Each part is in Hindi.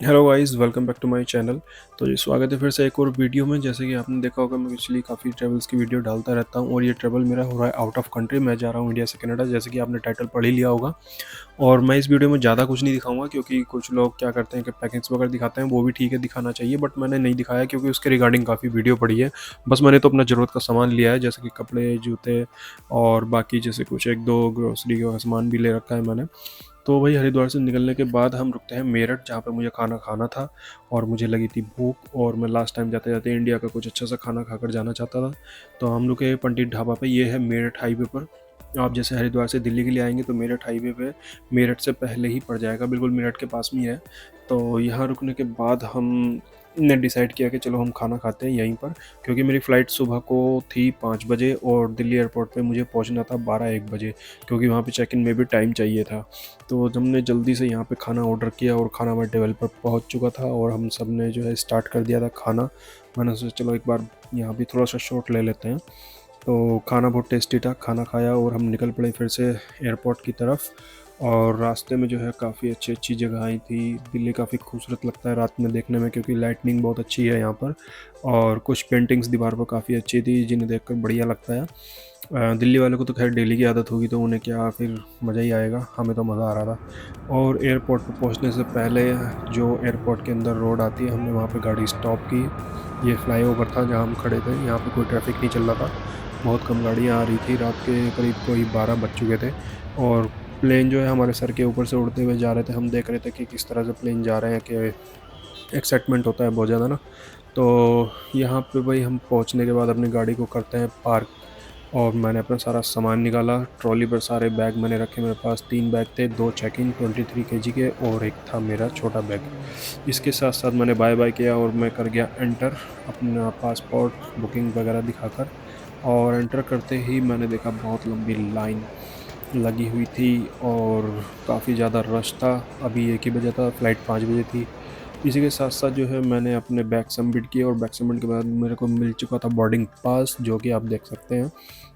Hello guys, welcome back to my channel. तो जी स्वागत है फिर से एक और वीडियो में। जैसे कि आपने देखा होगा, मैं पिछली काफ़ी ट्रैवल्स की वीडियो डालता रहता हूं और ये ट्रैवल मेरा हो रहा है आउट ऑफ कंट्री। मैं जा रहा हूं इंडिया से कनाडा, जैसे कि आपने टाइटल पढ़ ही लिया होगा। और मैं इस वीडियो में ज़्यादा कुछ नहीं दिखाऊंगा, क्योंकि कुछ लोग क्या करते हैं कि पैकिंग्स वगैरह दिखाते हैं, वो भी ठीक है, दिखाना चाहिए, बट मैंने नहीं दिखाया क्योंकि उसके रिगार्डिंग काफ़ी वीडियो पड़ी है। बस मैंने तो अपना ज़रूरत का सामान लिया है, जैसे कि कपड़े, जूते और बाकी जैसे कुछ एक दो ग्रोसरी का सामान भी ले रखा है मैंने। तो वही हरिद्वार से निकलने के बाद हम रुकते हैं मेरठ, जहाँ पे मुझे खाना खाना था और मुझे लगी थी भूख, और मैं लास्ट टाइम जाते जाते इंडिया का कुछ अच्छा सा खाना खाकर जाना चाहता था। तो हम रुके पंडित ढाबा पे। ये है मेरठ हाईवे पर। आप जैसे हरिद्वार से दिल्ली के लिए आएंगे तो मेरठ हाईवे पे मेरठ से पहले ही पड़ जाएगा, बिल्कुल मेरठ के पास में ही है। तो यहाँ रुकने के बाद हम ने डिसाइड किया कि चलो हम खाना खाते हैं यहीं पर, क्योंकि मेरी फ़्लाइट सुबह को थी 5 बजे और दिल्ली एयरपोर्ट पे मुझे पहुंचना था 12-1 बजे, क्योंकि वहाँ पे चेक इन में भी टाइम चाहिए था। तो हमने जल्दी से यहाँ पे खाना ऑर्डर किया और खाना हमारे टेबल पर पहुँच चुका था और हम सब ने जो है स्टार्ट कर दिया था खाना। मैंने सोचा चलो एक बार यहाँ भी थोड़ा सा शॉट ले लेते हैं। तो खाना बहुत टेस्टी था, खाना खाया और हम निकल पड़े फिर से एयरपोर्ट की तरफ। और रास्ते में जो है काफ़ी अच्छी अच्छी जगह आई थी। दिल्ली काफ़ी खूबसूरत लगता है रात में देखने में, क्योंकि लाइटनिंग बहुत अच्छी है यहाँ पर। और कुछ पेंटिंग्स दीवार पर काफ़ी अच्छी थी, जिन्हें देखकर बढ़िया लगता है। दिल्ली वालों को तो खैर डेली की आदत होगी, तो उन्हें क्या फिर मज़ा ही आएगा, हमें तो मज़ा आ रहा था। और एयरपोर्ट पर पहुँचने से पहले जो एयरपोर्ट के अंदर रोड आती है, हमने वहाँ पे गाड़ी स्टॉप की। ये फ्लाईओवर था जहाँ हम खड़े थे, यहाँ पे कोई ट्रैफिक नहीं चल रहा था, बहुत कम गाड़ियाँ आ रही थी। रात के करीब कोई 12 बज चुके थे और प्लेन जो है हमारे सर के ऊपर से उड़ते हुए जा रहे थे। हम देख रहे थे कि किस तरह से प्लेन जा रहे हैं, कि एक्साइटमेंट होता है बहुत ज़्यादा ना। तो यहाँ पे भाई हम पहुँचने के बाद अपनी गाड़ी को करते हैं पार्क, और मैंने अपना सारा सामान निकाला। ट्रॉली पर सारे बैग मैंने रखे, मेरे पास 3 बैग थे, 2 चेक इन 23 केजी के और एक था मेरा छोटा बैग। इसके साथ साथ मैंने बाय बाय किया और मैं कर गया एंटर, अपना पासपोर्ट बुकिंग वगैरह दिखाकर। और एंटर करते ही मैंने देखा बहुत लंबी लाइन लगी हुई थी और काफ़ी ज़्यादा रश था। अभी 1 ही बजा था, फ़्लाइट 5 बजे थी। इसी के साथ साथ जो है मैंने अपने बैग सबमिट किए और बैग सबमिट के बाद मेरे को मिल चुका था बोर्डिंग पास, जो कि आप देख सकते हैं।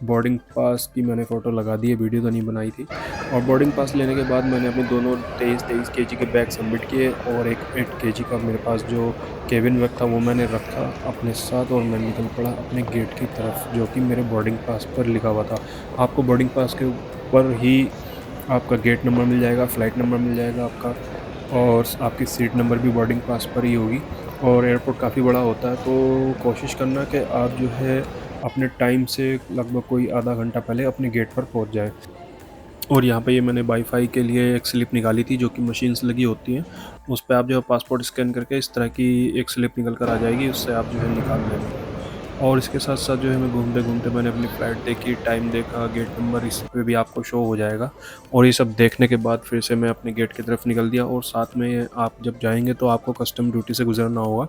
बोर्डिंग पास की मैंने फ़ोटो लगा दी है, वीडियो तो नहीं बनाई थी। और बोर्डिंग पास लेने के बाद मैंने अपने दोनों 23-23 केजी के बैग सबमिट किए और एक 8 केजी का मेरे पास जो केबिन बैग था वो मैंने रखा अपने साथ, और मैं निकल पड़ा अपने गेट की तरफ, जो कि मेरे बोर्डिंग पास पर लिखा हुआ था। आपको बोर्डिंग पास के ऊपर ही आपका गेट नंबर मिल जाएगा, फ़्लाइट नंबर मिल जाएगा आपका, और आपकी सीट नंबर भी बोर्डिंग पास पर ही होगी। और एयरपोर्ट काफ़ी बड़ा होता है, तो कोशिश करना कि आप जो है अपने टाइम से लगभग कोई आधा घंटा पहले अपने गेट पर पहुंच जाए। और यहाँ पे ये मैंने वाईफाई के लिए एक स्लिप निकाली थी, जो कि मशीन से लगी होती हैं। उस पे आप जो है पासपोर्ट स्कैन करके इस तरह की एक स्लिप निकल कर आ जाएगी, उससे आप जो है निकाल लेना। और इसके साथ साथ जो है मैं घूमते-घूमते मैंने अपनी फ़्लाइट देखी, टाइम देखा, गेट नंबर इस पे भी आपको शो हो जाएगा। और ये सब देखने के बाद फिर से मैं अपने गेट की तरफ निकल दिया। और साथ में आप जब जाएँगे तो आपको कस्टम ड्यूटी से गुज़रना होगा।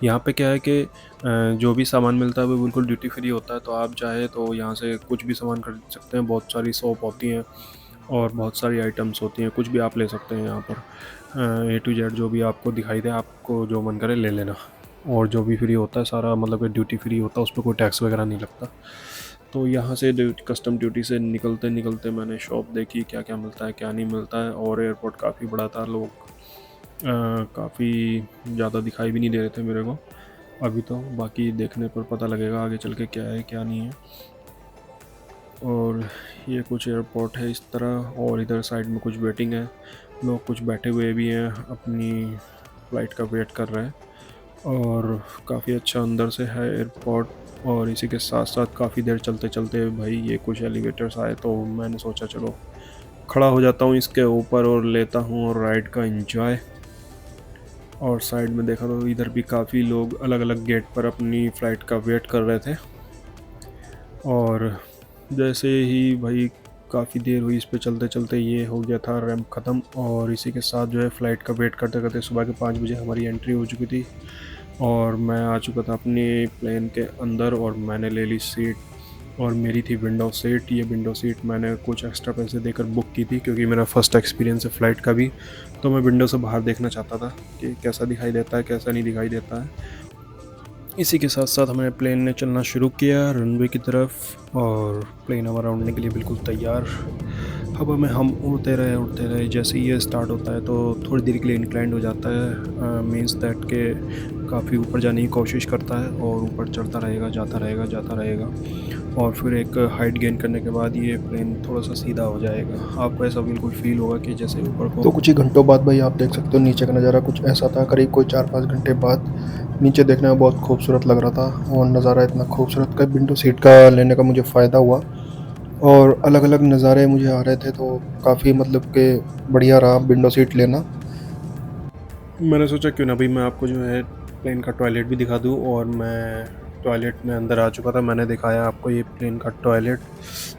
यहाँ पे क्या है कि जो भी सामान मिलता है वो बिल्कुल ड्यूटी फ्री होता है, तो आप चाहे तो यहाँ से कुछ भी सामान खरीद सकते हैं। बहुत सारी शॉप होती हैं और बहुत सारी आइटम्स होती हैं, कुछ भी आप ले सकते हैं यहाँ पर। ए टू जेड जो भी आपको दिखाई दे, आपको जो मन करे ले लेना। और जो भी फ्री होता है सारा, मतलब कि ड्यूटी फ्री होता है, उस पर कोई टैक्स वगैरह नहीं लगता। तो यहाँ से कस्टम ड्यूटी से निकलते निकलते मैंने शॉप देखी, क्या क्या मिलता है क्या नहीं मिलता है। और एयरपोर्ट काफ़ी बड़ा था, लोग काफ़ी ज़्यादा दिखाई भी नहीं दे रहे थे मेरे को अभी तो। बाकी देखने पर पता लगेगा आगे चल के क्या है क्या नहीं है। और ये कुछ एयरपोर्ट है इस तरह, और इधर साइड में कुछ वेटिंग है, लोग कुछ बैठे हुए भी हैं, अपनी फ़्लाइट का वेट कर रहे हैं। और काफ़ी अच्छा अंदर से है एयरपोर्ट। और इसी के साथ साथ काफ़ी देर चलते चलते भाई ये कुछ एलिवेटर्स आए, तो मैंने सोचा चलो खड़ा हो जाता हूँ इसके ऊपर और लेता हूँ और राइड का एंजॉय। और साइड में देखा तो इधर भी काफ़ी लोग अलग अलग गेट पर अपनी फ़्लाइट का वेट कर रहे थे। और जैसे ही भाई काफ़ी देर हुई इस पे चलते चलते, ये हो गया था रैंप ख़त्म। और इसी के साथ जो है फ़्लाइट का वेट करते करते सुबह के 5 बजे हमारी एंट्री हो चुकी थी और मैं आ चुका था अपने प्लेन के अंदर और मैंने ले ली सीट। और मेरी थी विंडो सीट। ये विंडो सीट मैंने कुछ एक्स्ट्रा पैसे देकर बुक की थी, क्योंकि मेरा फ़र्स्ट एक्सपीरियंस है फ़्लाइट का भी, तो मैं विंडो से बाहर देखना चाहता था कि कैसा दिखाई देता है कैसा नहीं दिखाई देता है। इसी के साथ साथ हमारे प्लेन ने चलना शुरू किया रनवे की तरफ, और प्लेन हमारा उड़ने के लिए बिल्कुल तैयार। हवा में हम उड़ते रहे, जैसे ही ये स्टार्ट होता है तो थोड़ी देर के लिए इंक्लाइंड हो जाता है, मीन्स दैट के काफ़ी ऊपर जाने की कोशिश करता है और ऊपर चढ़ता रहेगा, जाता रहेगा और फिर एक हाइट गेन करने के बाद ये प्लेन थोड़ा सा सीधा हो जाएगा। आपको ऐसा बिल्कुल फील होगा कि जैसे ऊपर को। तो कुछ ही घंटों बाद भाई आप देख सकते हो नीचे का नज़ारा कुछ ऐसा था। करीब कोई 4-5 घंटे बाद नीचे देखने में बहुत खूबसूरत लग रहा था और नज़ारा इतना खूबसूरत का विंडो सीट का लेने का मुझे फ़ायदा हुआ और अलग-अलग नज़ारे मुझे आ रहे थे, तो काफ़ी मतलब कि बढ़िया रहा विंडो सीट लेना। मैंने सोचा क्यों ना भाई मैं आपको जो है प्लेन का टॉयलेट भी दिखा दूँ, और मैं टॉयलेट में अंदर आ चुका था। मैंने दिखाया आपको ये प्लेन का टॉयलेट,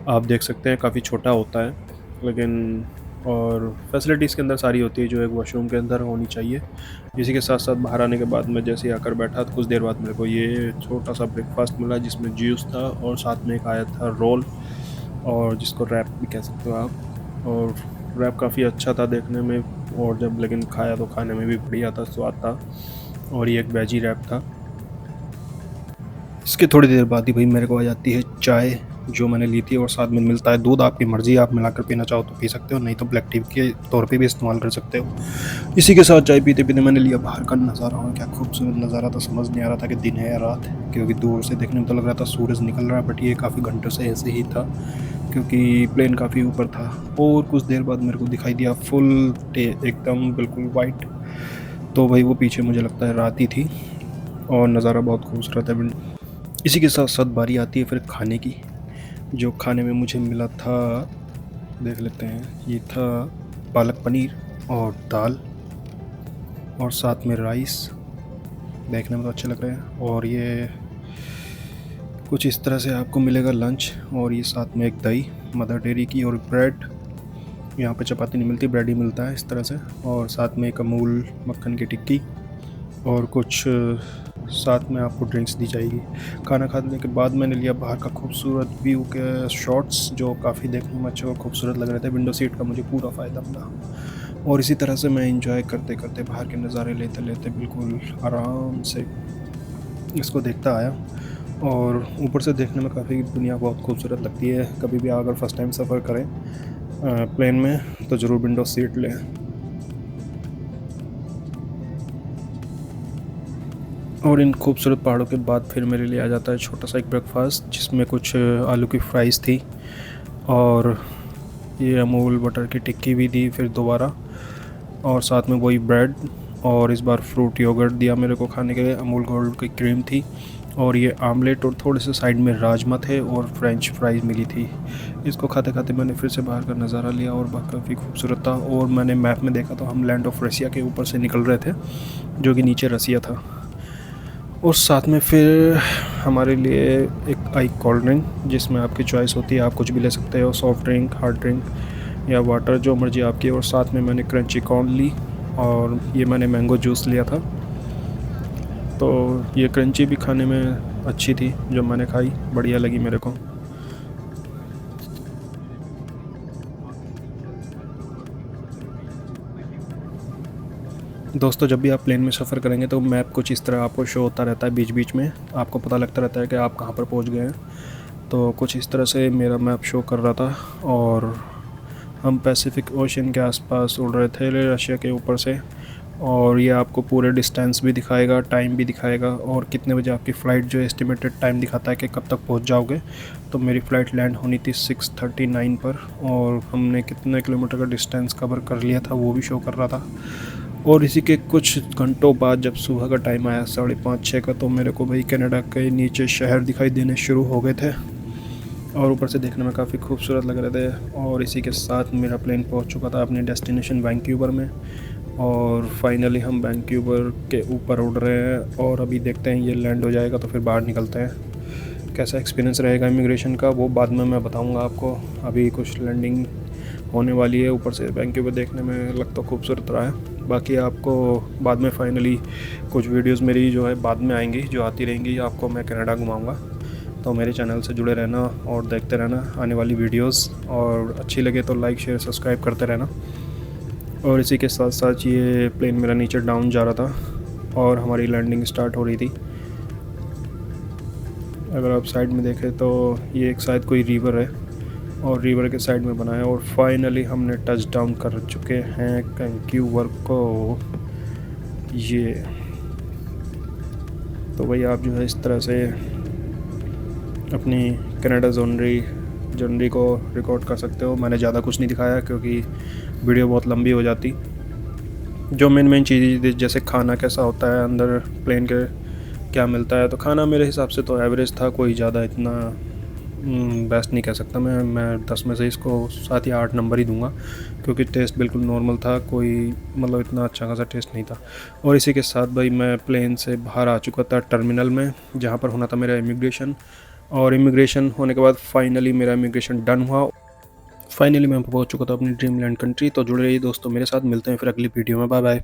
आप देख सकते हैं काफ़ी छोटा होता है, लेकिन और फैसिलिटीज़ के अंदर सारी होती है जो एक वॉशरूम के अंदर होनी चाहिए। इसी के साथ साथ बाहर आने के बाद मैं जैसे ही आकर बैठा तो कुछ देर बाद मेरे को ये छोटा सा ब्रेकफास्ट मिला, जिसमें जूस था और साथ में एक आया था रोल, और जिसको रैप भी कह सकते हो आप। और रैप काफ़ी अच्छा था देखने में, और जब लेकिन खाया तो खाने में भी बढ़िया था, स्वाद था। और ये एक वेजी रैप था। इसके थोड़ी देर बाद ही भाई मेरे को आ जाती है चाय, जो मैंने ली थी, और साथ में मिलता है दूध। आपकी मर्ज़ी, आप मिलाकर पीना चाहो तो पी सकते हो, नहीं तो ब्लैक टी के तौर पे भी इस्तेमाल कर सकते हो। इसी के साथ चाय पीते पीते मैंने लिया बाहर का नज़ारा, और क्या खूबसूरत नज़ारा था। समझ नहीं आ रहा था कि दिन है या रात, क्योंकि दूर से देखने में तो लग रहा था सूरज निकल रहा है, बट ये काफ़ी घंटों से ऐसे ही था क्योंकि प्लेन काफ़ी ऊपर था। और कुछ देर बाद मेरे को दिखाई दिया फुल डे, एकदम बिल्कुल वाइट। तो भाई वो पीछे मुझे लगता है रात ही थी, और नज़ारा बहुत खूबसूरत है। इसी के साथ साथ बारी आती है फिर खाने की। जो खाने में मुझे मिला था, देख लेते हैं। ये था पालक पनीर और दाल, और साथ में राइस। देखने में तो अच्छे लग रहे हैं। और ये कुछ इस तरह से आपको मिलेगा लंच, और ये साथ में एक दही मदर डेयरी की, और ब्रेड। यहाँ पे चपाती नहीं मिलती, ब्रेड ही मिलता है इस तरह से। और साथ में एक अमूल मक्खन की टिक्की, और कुछ साथ में आपको ड्रिंक्स दी जाएगी। खाना खाने के बाद मैंने लिया बाहर का खूबसूरत व्यू के शॉट्स, जो काफ़ी देखने में अच्छे और खूबसूरत लग रहे थे। विंडो सीट का मुझे पूरा फ़ायदा मिला, और इसी तरह से मैं इंजॉय करते करते, बाहर के नज़ारे लेते लेते बिल्कुल आराम से इसको देखता आया। और ऊपर से देखने में काफ़ी दुनिया बहुत खूबसूरत लगती है। कभी भी अगर फर्स्ट टाइम सफ़र करें प्लेन में तो ज़रूर विंडो सीट लें। और इन खूबसूरत पहाड़ों के बाद फिर मेरे लिए आ जाता है छोटा सा एक ब्रेकफास्ट, जिसमें कुछ आलू की फ्राइज़ थी, और ये अमूल बटर की टिक्की भी दी फिर दोबारा, और साथ में वही ब्रेड, और इस बार फ्रूट योगर्ट दिया मेरे को खाने के लिए। अमूल गोल्ड की क्रीम थी, और ये आमलेट, और थोड़े से साइड में राजमा थे, और फ्रेंच फ्राइज़ मिली थी। इसको खाते खाते मैंने फिर से बाहर का नज़ारा लिया, और काफ़ी खूबसूरत था। और मैंने मैप में देखा तो हम लैंड ऑफ रसिया के ऊपर से निकल रहे थे, जो कि नीचे रसिया था। और साथ में फिर हमारे लिए एक आई कोल्ड ड्रिंक, जिसमें आपकी चॉइस होती है, आप कुछ भी ले सकते हो, सॉफ्ट ड्रिंक, हार्ड ड्रिंक या वाटर, जो मर्ज़ी आपकी। और साथ में मैंने क्रंची कॉर्न ली, और ये मैंने मैंगो जूस लिया था। तो ये क्रंची भी खाने में अच्छी थी, जो मैंने खाई बढ़िया लगी मेरे को। दोस्तों, जब भी आप प्लेन में सफ़र करेंगे तो मैप कुछ इस तरह आपको शो होता रहता है, बीच बीच में आपको पता लगता रहता है कि आप कहाँ पर पहुँच गए हैं। तो कुछ इस तरह से मेरा मैप शो कर रहा था, और हम पैसिफिक ओशन के आसपास उड़ रहे थे रशिया के ऊपर से। और ये आपको पूरे डिस्टेंस भी दिखाएगा, टाइम भी दिखाएगा, और कितने बजे आपकी फ़्लाइट, जो एस्टिमेटेड टाइम दिखाता है कि कब तक पहुंच जाओगे। तो मेरी फ़्लाइट लैंड होनी थी 6:39 पर, और हमने कितने किलोमीटर का डिस्टेंस कवर कर लिया था वो भी शो कर रहा था। और इसी के कुछ घंटों बाद जब सुबह का टाइम आया 5:30-6 का, तो मेरे को भाई कनाडा के नीचे शहर दिखाई देने शुरू हो गए थे, और ऊपर से देखने में काफ़ी खूबसूरत लग रहे थे। और इसी के साथ मेरा प्लेन पहुंच चुका था अपनी डेस्टिनेशन वैंकूवर में, और फाइनली हम वैंकूवर के ऊपर उड़ रहे हैं। और अभी देखते हैं ये लैंड हो जाएगा तो फिर बाहर निकलते हैं। कैसा एक्सपीरियंस रहेगा इमिग्रेशन का वो बाद में मैं बताऊंगा आपको। अभी कुछ लैंडिंग होने वाली है, ऊपर से वैंकूवर देखने में लग तो खूबसूरत रहा है। बाकी आपको बाद में फाइनली कुछ वीडियोस मेरी जो है बाद में आएंगी, जो आती रहेंगी, आपको मैं कनाडा घुमाऊंगा। तो मेरे चैनल से जुड़े रहना और देखते रहना आने वाली वीडियोस, और अच्छी लगे तो लाइक शेयर सब्सक्राइब करते रहना। और इसी के साथ साथ ये प्लेन मेरा नीचे डाउन जा रहा था, और हमारी लैंडिंग स्टार्ट हो रही थी। अगर आप साइड में देखें तो ये एक शायद कोई रिवर है, और रिवर के साइड में बनाया और फाइनली हमने टच डाउन कर चुके हैं वैंकूवर को। ये तो भाई आप जो है इस तरह से अपनी कनाडा जर्नी को रिकॉर्ड कर सकते हो। मैंने ज़्यादा कुछ नहीं दिखाया क्योंकि वीडियो बहुत लंबी हो जाती। जो मेन चीज़ जैसे खाना कैसा होता है अंदर प्लेन के, क्या मिलता है, तो खाना मेरे हिसाब से तो एवरेज था, कोई ज़्यादा इतना बेस्ट नहीं कह सकता मैं 10 में से इसको 7 या 8 नंबर ही दूंगा क्योंकि टेस्ट बिल्कुल नॉर्मल था, कोई मतलब इतना अच्छा खासा टेस्ट नहीं था। और इसी के साथ भाई मैं प्लेन से बाहर आ चुका था टर्मिनल में जहाँ पर होना था मेरा इमिग्रेशन, और इमिग्रेशन होने के बाद फाइनली मेरा इमिग्रेशन डन हुआ। फाइनली मैं पहुँच चुका था अपनी ड्रीम लैंड कंट्री। तो जुड़े रहिए दोस्तों मेरे साथ, मिलते हैं फिर अगली वीडियो में। Bye bye.